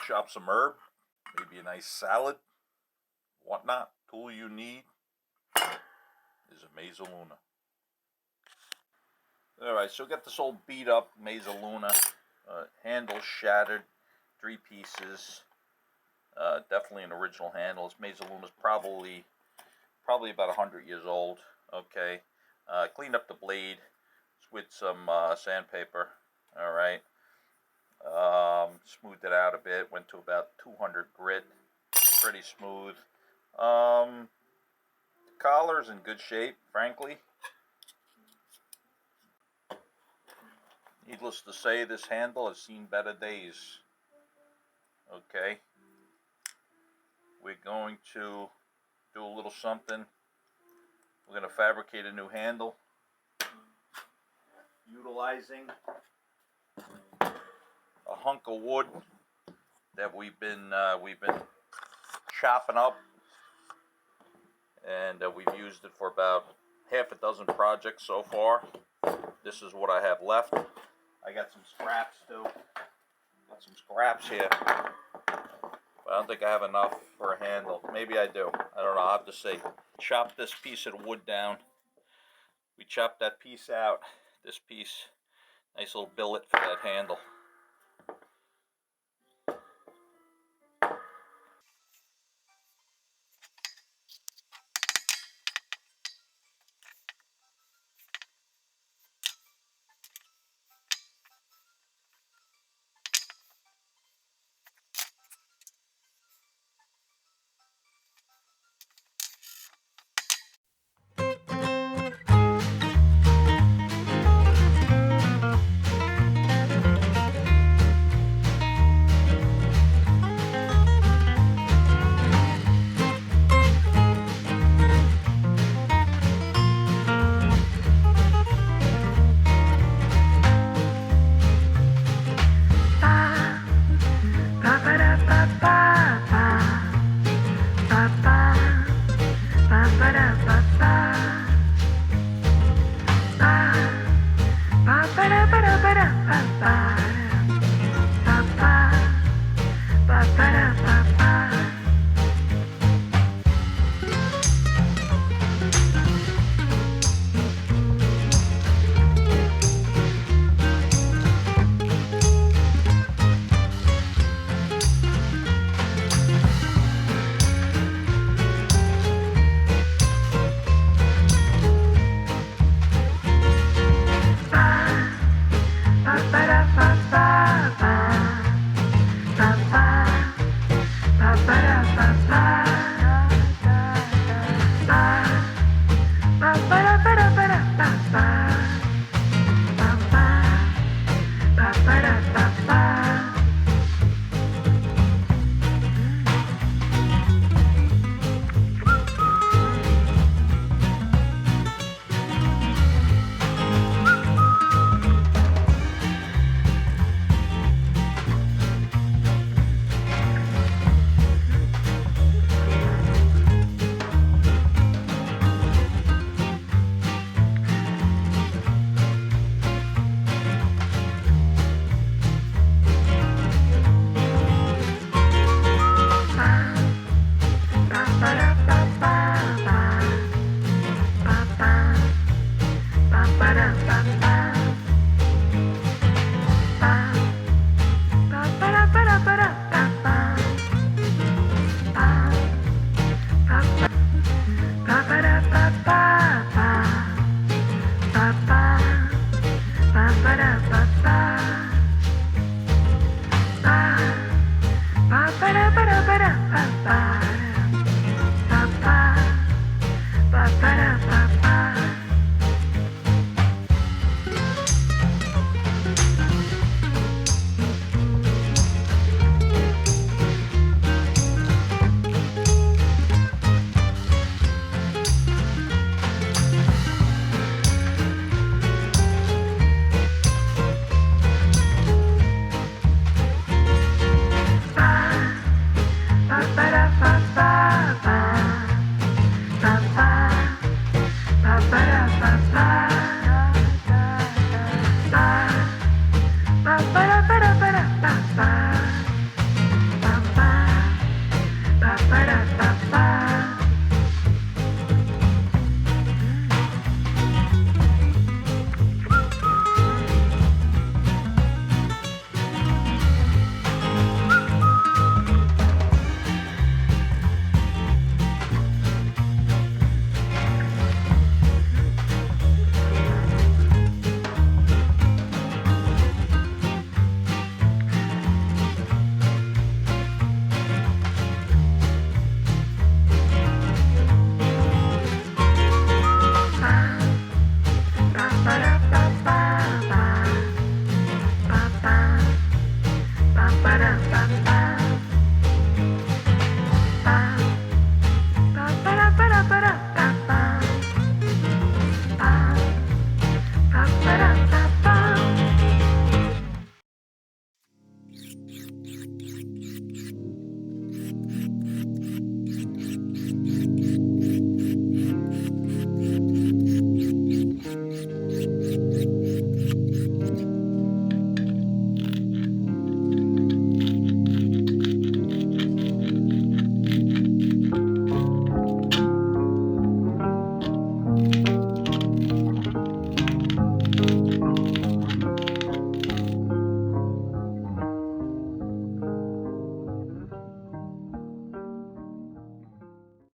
chop some herb, maybe a nice salad, whatnot. Tool you need is a Mezzaluna. Alright, so get this old beat up Mezzaluna, handle shattered, 3 pieces, definitely an original handle. This Mezzaluna's probably about 100 years old. Okay, cleaned up the blade with some sandpaper. Alright, smoothed it out a bit, went to about 200 grit, pretty smooth. The collar's in good shape, frankly. Needless to say, this handle has seen better days. Okay, we're going to do a little something. We're going to fabricate a new handle, utilizing a hunk of wood that we've been chopping up, and we've used it for about half a dozen projects so far. This is what I have left. I got some scraps too. Got some scraps here. But I don't think I have enough for a handle. Maybe I do. I don't know. I'll have to see. Chop this piece of wood down. We chopped that piece out. This piece, nice little billet for that handle.